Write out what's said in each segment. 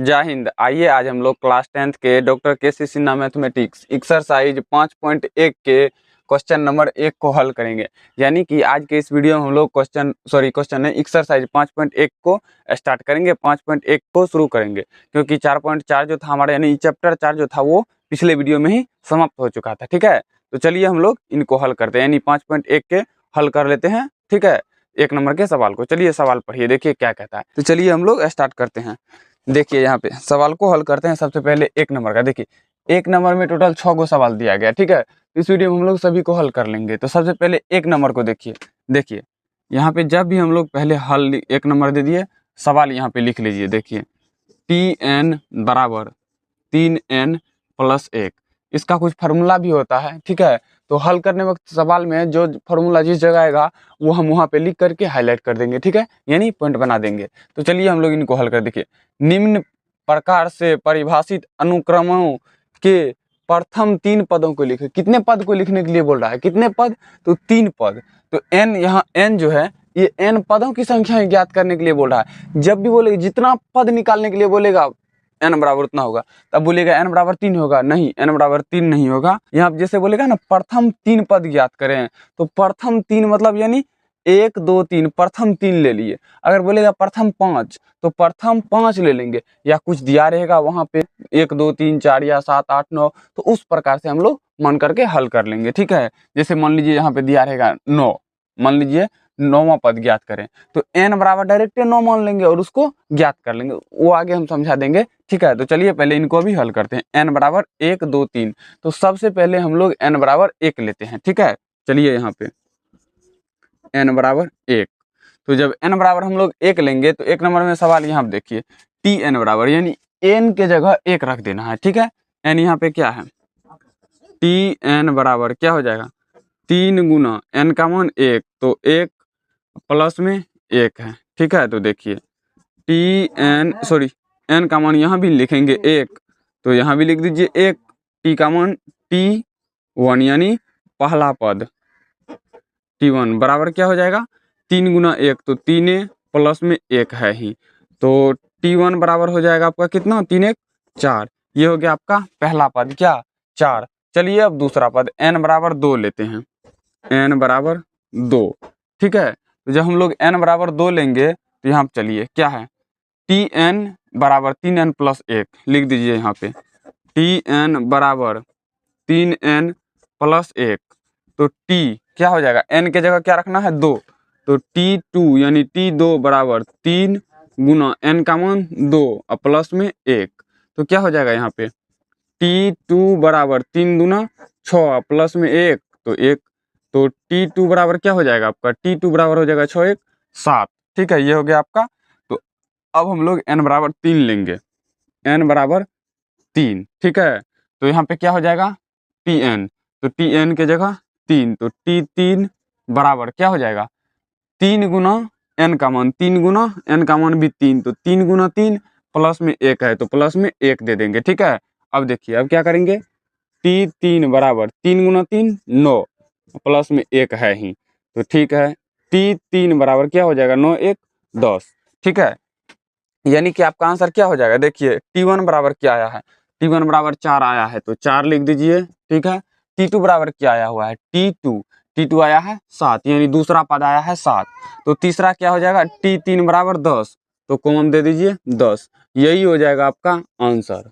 जय हिंद। आइए आज हम लोग क्लास 10th के doctor KC. Sinha mathematics exercise 5.1 के क्वेश्चन नंबर 1 को हल करेंगे। यानी कि आज के इस वीडियो में हम लोग क्वेश्चन नहीं, एक्सरसाइज 5.1 को स्टार्ट करेंगे, 5.1 को शुरू करेंगे, क्योंकि 4.4 जो था हमारा यानी चैप्टर 4 जो था वो पिछले वीडियो में ही समाप्त हो चुका था। ठीक है, तो चलिए हम लोग इनको हल करते हैं, यानी 5.1 के हल कर लेते हैं। ठीक है, 1 नंबर के सवाल को, चलिए सवाल पढ़िए, देखिए क्या कहता है। तो चलिए हम लोग स्टार्ट करते हैं। देखिए यहाँ पे सवाल को हल करते हैं। सबसे पहले 1 नंबर का देखिए, 1 नंबर में टोटल 6 गो सवाल दिया गया। ठीक है, इस वीडियो में हम लोग सभी को हल कर लेंगे। तो सबसे पहले 1 नंबर को देखिए यहाँ पे जब भी हम लोग पहले हल 1 नंबर दे दिए, सवाल यहाँ पे लिख लीजिए। देखिए Tn बराबर 3n + 1, इसका कुछ फार्मूला भी होता है। ठीक है, तो हल करने वक्त सवाल में जो फार्मूला जिस जगह आएगा वो हम वहाँ पे लिख करके हाईलाइट कर देंगे। ठीक है, यानी पॉइंट बना देंगे। तो चलिए हम लोग इनको हल कर देखिए। निम्न प्रकार से परिभाषित अनुक्रमों के प्रथम 3 पदों को लिखे। कितने पद को लिखने के लिए बोल रहा है? कितने पद? तो 3 पद। तो n, यहाँ n जो है ये n पदों की संख्या ज्ञात करने के लिए बोल रहा है। जब भी बोलेगा, जितना पद निकालने के लिए बोलेगा n बराबर उतना होगा, तब बोलेगा n बराबर 3 होगा, नहीं, n बराबर 3 नहीं होगा। यहाँ जैसे बोलेगा ना प्रथम 3 पद ज्ञात करें, तो प्रथम 3 मतलब यानी 1 2 3, प्रथम 3 ले लिए। अगर बोलेगा प्रथम 5, तो प्रथम 5 ले लेंगे, या कुछ दिया रहेगा वहां पे 1 2 3 4 या 7 8 9, तो उस प्रकार से हम लोग मान करके हल कर लेंगे। ठीक है, जैसे मान लीजिए यहाँ पे दिया रहेगा 9, मान लीजिए 9वां पद ज्ञात करें, तो n बराबर डायरेक्ट 9 मान लेंगे और उसको ज्ञात कर लेंगे, वो आगे हम समझा देंगे। ठीक है, तो चलिए पहले इनको भी हल करते हैं। n बराबर 1 2 3, तो सबसे पहले हम लोग n बराबर 1 लेते हैं। ठीक है, चलिए यहाँ पे n बराबर 1, तो जब n बराबर हम लोग 1 लेंगे, तो 1 नंबर में सवाल यहाँ पे देखिए Tn बराबर, यानी n के जगह 1 रख देना है। ठीक है, n यहाँ पे क्या है, Tn बराबर क्या हो जाएगा, 3 गुना n का मान 1, तो 1 प्लस में 1 है। ठीक है, तो देखिए n का मान यहाँ भी लिखेंगे 1, तो यहाँ भी लिख दीजिए 1, t का मान T1 यानी पहला पद T1 बराबर क्या हो जाएगा, 3 गुना 1, तो 3 प्लस में 1 है ही, तो T1 बराबर हो जाएगा आपका कितना, 3 1 4। ये हो गया आपका पहला पद, क्या 4। चलिए अब दूसरा पद n बराबर 2 लेते हैं, n बराबर 2। ठीक है, तो जब हम लोग n बराबर 2 लेंगे, तो यहाँ पे चलिए क्या है, Tn बराबर 3n + 1 लिख दीजिए यहाँ पे, Tn बराबर 3n + 1, तो T क्या हो जाएगा, n के जगह क्या रखना है 2, तो T2 यानी T2 बराबर 3 गुना n का मान 2 और प्लस में 1, तो क्या हो जाएगा यहाँ पे T2 बराबर 3 दूना 6 प्लस में 1, तो 1, तो T2 बराबर क्या हो जाएगा आपका, T2 बराबर हो जाएगा 6 1 7। ठीक है, ये हो गया आपका। तो अब हम लोग n बराबर 3 लेंगे, n बराबर 3। ठीक है, तो यहाँ पे क्या हो जाएगा Tn, तो Tn के जगह 3, तो T3 बराबर क्या हो जाएगा, 3 गुना n का मान, 3 गुना n का मान भी 3, तो 3 गुना 3 प्लस में 1 है, तो प्लस में 1 दे देंगे। ठीक है, अब देखिए अब क्या करेंगे, T3 बराबर 3 गुना 3 9 प्लस में 1 है ही, तो ठीक है, T3 बराबर क्या हो जाएगा 9 1 10। ठीक है, यानी कि आपका आंसर क्या हो जाएगा, देखिए T1 बराबर क्या आया है, T1 बराबर 4 आया है, तो 4 लिख दीजिए। ठीक है, T2 बराबर क्या आया हुआ है, T2 आया है 7, यानी दूसरा पद आया है 7, तो तीसरा क्या हो जाएगा T3 बराबर 10, तो कॉमन दे दीजिए 10, यही हो जाएगा आपका आंसर।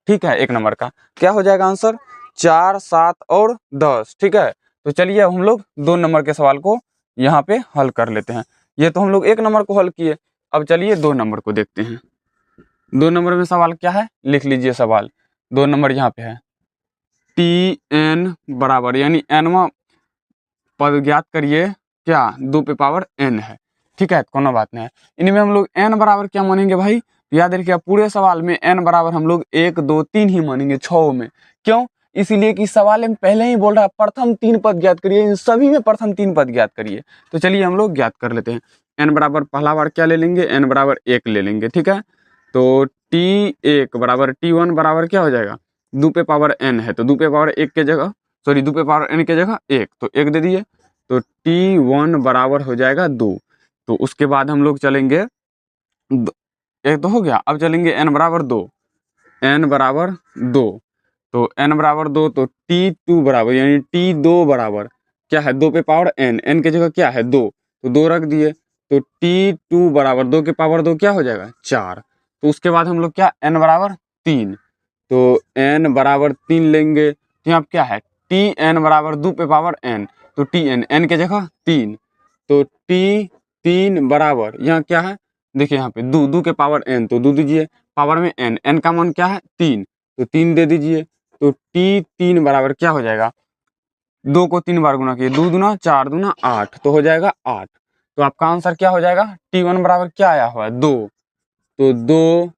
ठीक है, 1 नंबर का क्या हो जाएगा आंसर, 4 7 और 10। ठीक है, तो चलिए हम लोग 2 नंबर के सवाल को यहाँ पे हल कर लेते हैं। ये तो हम लोग 1 नंबर को हल किए, अब चलिए 2 नंबर को देखते हैं। 2 नंबर में सवाल क्या है, लिख लीजिए सवाल। 2 नंबर यहाँ पे है Tn बराबर, यानी nवां पद ज्ञात करिए, क्या 2 पे पावर n है। ठीक है, कोनो बात नहीं है, इनमें हम लोग n बराबर क्या मानेंगे भाई, याद रखिए पूरे सवाल में n बराबर हम लोग 1 2 3 ही मानेंगे 6 में। क्यों, इसीलिए कि सवाल में पहले ही बोल रहा है प्रथम 3 पद ज्ञात करिए, इन सभी में प्रथम 3 पद ज्ञात करिए। तो चलिए हम लोग ज्ञात कर लेते हैं। n बराबर पहला बार क्या ले लेंगे, n बराबर 1 ले लेंगे। ठीक है, तो T1 बराबर T1 बराबर क्या हो जाएगा, 2 पे पावर n है, तो 2 पे पावर 1 के जगह, सॉरी 2 पे पावर n के जगह 1, तो 1 दे दिए, तो T1 बराबर हो जाएगा 2। तो उसके बाद हम लोग चलेंगे एक तो हो गया। अब चलेंगे n बराबर 2, n बराबर 2, तो n बराबर 2 तो t2 बराबर यानी t2 बराबर क्या है 2 पे पावर n, n की जगह क्या है 2, तो 2 रख दिए, तो t2 बराबर 2 के पावर 2 क्या हो जाएगा 4। तो उसके बाद हम लोग क्या n बराबर 3, तो n बराबर 3 लेंगे, तो यहाँ क्या है tn बराबर 2 पे पावर n, तो tn n के जगह 3, तो t3 बराबर यहाँ क्या है देखिए यहाँ पे 2 के पावर n, तो 2 दीजिए, पावर में n का मान क्या है 3, तो 3 दे दीजिए, तो t3 बराबर क्या हो जाएगा 2 को 3 बार गुना किए 2 दूना 4 दूना 8, तो हो जाएगा 8। तो आपका आंसर क्या हो जाएगा t1 बराबर क्या आया हुआ है 2, तो 2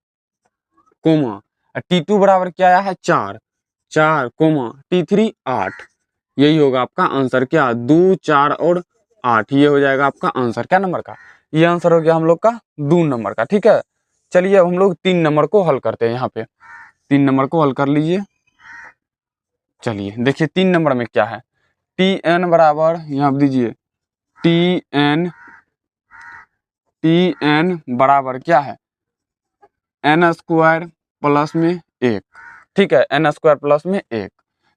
कोमा t2 बराबर क्या आया है 4, 4 कोमा t3 8, यही होगा आपका आंसर क्या 2 4 और 8, ये हो जाएगा आपका आंसर क्या नंबर का, ये आंसर हो गया हम लोग का 2 नंबर का। ठीक है, चलिए अब हम लोग 3 नंबर को हल करते हैं। यहाँ पे 3 नंबर को हल कर लीजिए। चलिए देखिए 3 नंबर में क्या है tn बराबर यहाँ दीजिए tn बराबर क्या है n स्क्वायर प्लस में 1, ठीक है n स्क्वायर प्लस में 1,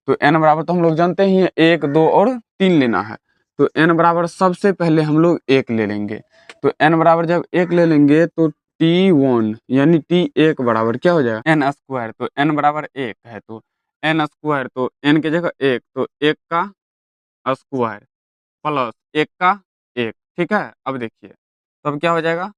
तो n बराबर तो हम लोग जानते ही हैं 1 2 और 3 लेना है, तो n बराबर सबसे पहले हम लोग 1 ले लेंगे, तो n बराबर जब 1 ले लेंगे तो t1 यानी t1 बराबर क्या हो जाएगा n स्क्वायर, तो n बराबर 1 है तो n स्क्वायर, तो n की जगह 1, तो 1 का स्क्वायर प्लस 1 का 1, ठीक है। अब देखिए तब क्या हो जाएगा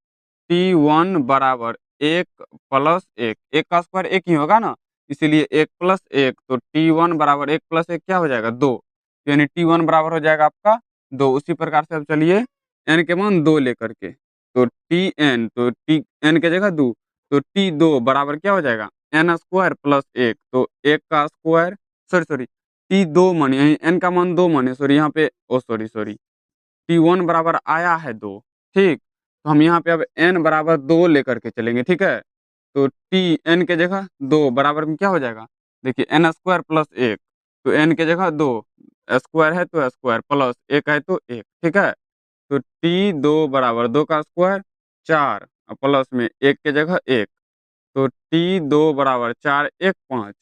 t1 बराबर 1 प्लस 1, 1 का स्क्वायर 1 ही होगा ना, इसीलिए 1 प्लस 1, तो t1 बराबर 1 प्लस 1 क्या हो जाएगा 2, यानी t1 बराबर हो जाएगा आपका 2। उसी प्रकार से अब चलिए n के मान 2 लेकर के, तो tn, तो tn के जगह 2, तो t2 बराबर क्या हो जाएगा n स्क्वायर प्लस 1, तो 1 का स्क्वायर सॉरी t2 मान यानी n का मान 2 माने सॉरी यहाँ पे सॉरी t1 बराबर आया है 2, ठीक, तो हम यहाँ पे अब n बराबर 2 लेकर के चलेंगे, ठीक है। तो t n के जगह 2 बराबर में क्या हो जाएगा देखिए n स्क्वायर प्लस 1, तो n के जगह 2, स्क्वायर है तो स्क्वायर प्लस 1 है तो 1, ठीक है। तो t2 बराबर 2 का स्क्वायर 4 प्लस में 1 के जगह 1, तो t2 बराबर 4 1 5,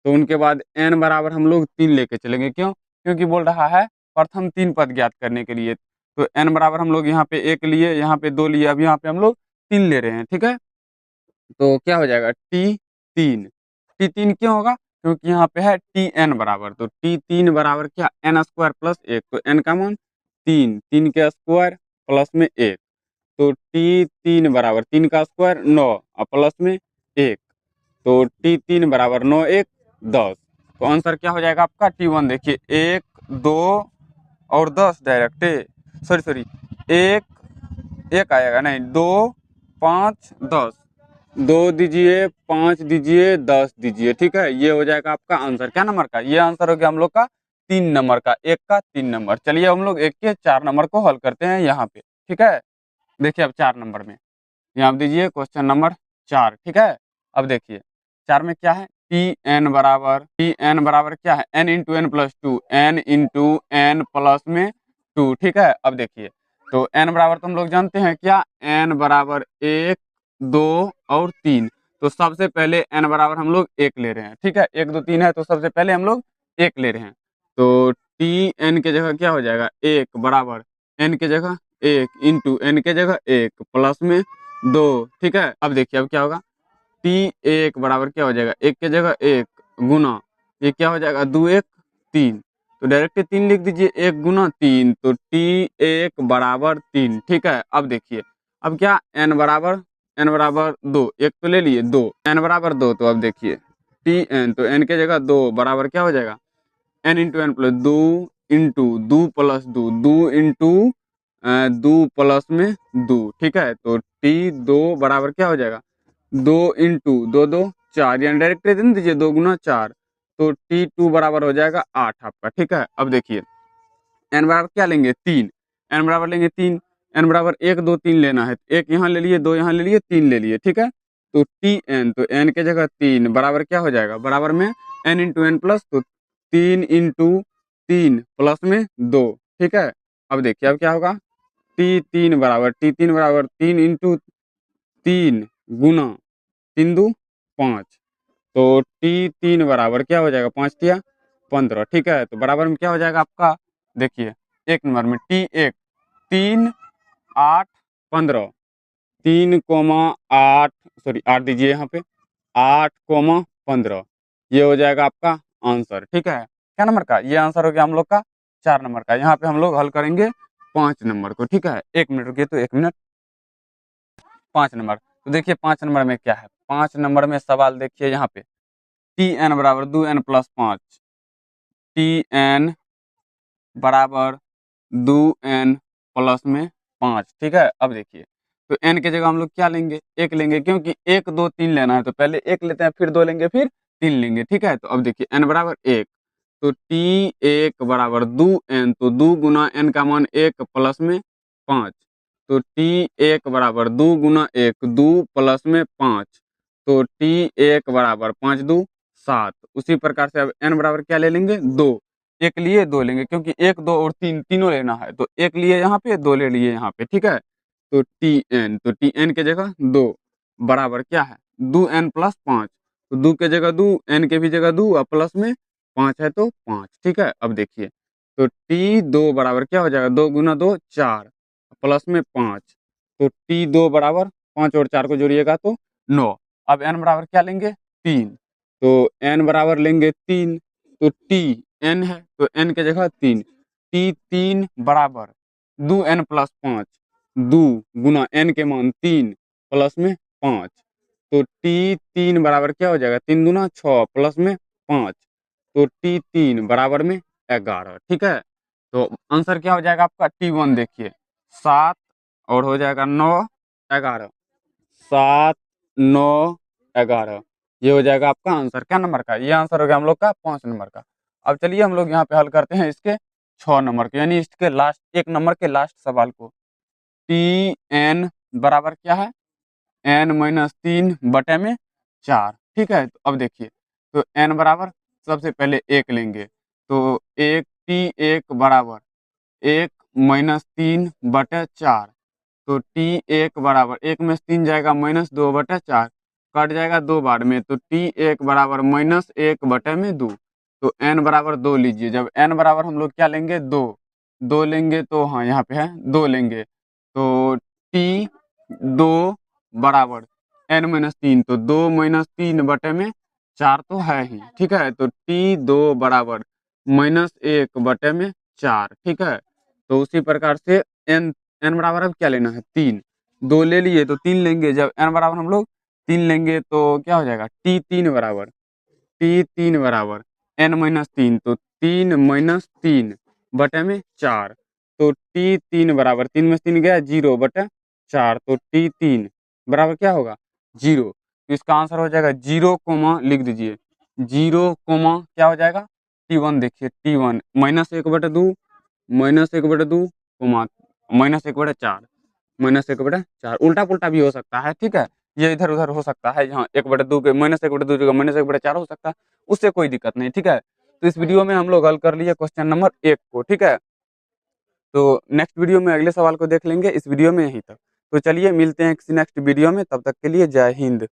तो उनके बाद n बराबर हम लोग 3 लेके चलेंगे, क्यों, क्योंकि बोल रहा है प्रथम 3 पद ज्ञात करने के लिए, तो n बराबर हम लोग यहाँ पे 1 लिए, यहाँ पे 2 लिए, अब यहाँ पे हम लोग 3 ले रहे हैं, ठीक है। तो क्या हो जाएगा टी तीन क्यों होगा क्योंकि यहाँ पे है tn बराबर, तो t3 बराबर क्या n स्क्वायर प्लस 1, तो n का मान 3, 3 के स्क्वायर प्लस में 1, तो t3 बराबर 3 का स्क्वायर 9 और प्लस में 1, तो t3 बराबर 9 1 10, तो आंसर क्या हो जाएगा आपका t1 देखिए 1 2 और 10 डायरेक्ट सॉरी 1 आएगा नहीं 2 5 10, 2 दीजिए 5 दीजिए 10 दीजिए, ठीक है, ये हो जाएगा आपका आंसर क्या नंबर का, ये आंसर हो गया हम लोग का 3 नंबर का, 1 का 3 नंबर। चलिए हम लोग 1 के 4 नंबर को हल करते हैं यहाँ पे, ठीक है। देखिए अब 4 नंबर में यहाँ दीजिए क्वेश्चन नंबर 4, ठीक है। अब देखिए 4 में क्या है टी एन बराबर क्या है n into n plus 2, n into n plus में 2, ठीक है। अब देखिए तो n बराबर तो हम लोग जानते हैं क्या n बराबर 1 2 और 3, तो सबसे पहले n बराबर हम लोग 1 ले रहे हैं, ठीक है, 1 2 3 है तो सबसे पहले हम लोग 1 ले रहे हैं, तो टी एन के जगह क्या हो जाएगा 1 बराबर n के जगह 1 इंटू एन के जगह 1 प्लस में 2, ठीक है। अब देखिए अब क्या होगा t1 बराबर क्या हो जाएगा 1 के जगह 1 गुना ये क्या हो जाएगा 2 1 3, तो डायरेक्ट 3 लिख दीजिए 1 गुना 3, तो t1 बराबर 3, ठीक है। अब देखिए अब क्या n बराबर 2, 1 तो ले लिए 2, n बराबर 2, तो अब देखिए tn, तो n के जगह 2 बराबर क्या हो जाएगा n into n plus 2 into 2 plus 2 2 into 2 plus में 2, ठीक है, तो t2 बराबर क्या हो जाएगा 2 इंटू 2 2 4, यानी डायरेक्ट दे दीजिए 2 गुना 4, तो t2 बराबर हो जाएगा 8 आपका, ठीक है। अब देखिए n बराबर क्या लेंगे 3, n बराबर लेंगे 3, n बराबर 1 2 3 लेना है, 1 यहाँ ले लिए 2 यहाँ ले लिए 3 ले लिए, ठीक है। तो tn, तो n के जगह 3 बराबर क्या हो जाएगा बराबर में n इंटू एन प्लस, तो 3 इंटू 3 प्लस में 2, ठीक है। अब देखिए अब क्या होगा t3 बराबर 3 इंटू 3 गुना 3 2 5, तो T3 बराबर क्या हो जाएगा, 5 तिया 15, ठीक है। तो बराबर में क्या हो जाएगा आपका, देखिए एक नंबर में T1 3 8 15, 3,8 सॉरी 8 दीजिए यहाँ पे, 8,15 ये हो जाएगा आपका आंसर, ठीक है। क्या नंबर का ये आंसर हो गया हम लोग का, 4 नंबर का। यहाँ पे हम लोग हल करेंगे 5 नंबर को, ठीक है। 1 मिनट रुकिए, तो 1 मिनट। 5 नंबर, तो देखिए 5 नंबर में क्या है, 5 नंबर में सवाल देखिए यहाँ पे, Tn बराबर 2n+5, Tn बराबर 2n+5, ठीक है। अब देखिए, तो n के जगह हम लोग क्या लेंगे, 1 लेंगे, क्योंकि 1 2 3 लेना है, तो पहले 1 लेते हैं, फिर 2 लेंगे, फिर 3 लेंगे, ठीक है। तो अब देखिए n बराबर 1, तो T1 बराबर 2n, तो 2 गुना n का मान 1 प्लस में 5, तो T1 बराबर 2 गुना 1 2 प्लस में 5, तो T1 बराबर 5 2 7। उसी प्रकार से अब n बराबर क्या ले लेंगे, 2, एक लिए 2 लेंगे, क्योंकि 1 2 और 3 तीनों लेना है, तो 1 लिए यहाँ पे, 2 ले लिए यहाँ पे, ठीक है। तो Tn, तो Tn के जगह 2 बराबर क्या है, 2n+5, तो 2 के जगह 2, n के भी जगह 2 और प्लस में 5 है तो 5, ठीक है। अब देखिए, तो T2 बराबर क्या हो जाएगा, 2 गुना 2 4 प्लस में 5, तो T2 बराबर 5 और 4 को जोड़िएगा तो 9। अब n बराबर क्या लेंगे, 3, तो n बराबर लेंगे 3, तो T n है, तो n के जगह 3, T3 बराबर 2n+5, 2 गुना n के मान 3 प्लस में 5, तो T3 बराबर क्या हो जाएगा, 3 दूना 6 प्लस में 5, तो T3 बराबर में 11, ठीक है। तो आंसर क्या हो जाएगा आपका, T1 देखिए 7 और हो जाएगा 9 11, 7 9 11, ये हो जाएगा आपका आंसर। क्या नंबर का, ये आंसर हो गया हम लोग का 5 नंबर का। अब चलिए हम लोग यहाँ पे हल करते हैं इसके 6 नंबर के, यानी इसके लास्ट 1 नंबर के लास्ट सवाल को। Tn बराबर क्या है, n-3/4, ठीक है। तो अब देखिए, तो n बराबर सबसे पहले 1 लेंगे, तो एक T1 बराबर 1-3/4, तो T1 बराबर 1 में से 3 जाएगा -2/4, कट जाएगा 2 बार में, तो T1 बराबर -1/2, तो n बराबर 2 लीजिए। जब n बराबर हम लोग क्या लेंगे, 2 2 लेंगे, तो हाँ यहाँ पे है 2 लेंगे, तो T2 बराबर n-3, तो 2-3/4 तो है ही, ठीक है। तो T2 बराबर -1/4, ठीक है। तो उसी प्रकार से n n बराबर अब क्या लेना है, 3, 2 ले लिए तो 3 लेंगे, जब n बराबर हम लोग 3 लेंगे तो क्या हो जाएगा, T3 बराबर n-3, तो 3-3/4, तो T3 बराबर 3 में से 3 गया 0/4, तो T3 बराबर क्या होगा, 0। तो इसका आंसर हो जाएगा 0 कोमा लिख दीजिए, 0 कोमा क्या हो जाएगा, T1 देखिए, T1 -1/2 -1/2 कोमा -1/4 -1/4, उल्टा पुल्टा भी हो सकता है, ठीक है। ये इधर उधर हो सकता है, यहाँ 1/2 के -1/2 जगह -1/4 हो सकता है, उससे कोई दिक्कत नहीं, ठीक है। तो इस वीडियो में हम लोग हल कर लिए क्वेश्चन नंबर 1 को, ठीक है। तो नेक्स्ट वीडियो में अगले सवाल को देख लेंगे, इस वीडियो में यहीं तक। तो चलिए मिलते हैं किसी नेक्स्ट वीडियो में, तब तक के लिए जय हिंद।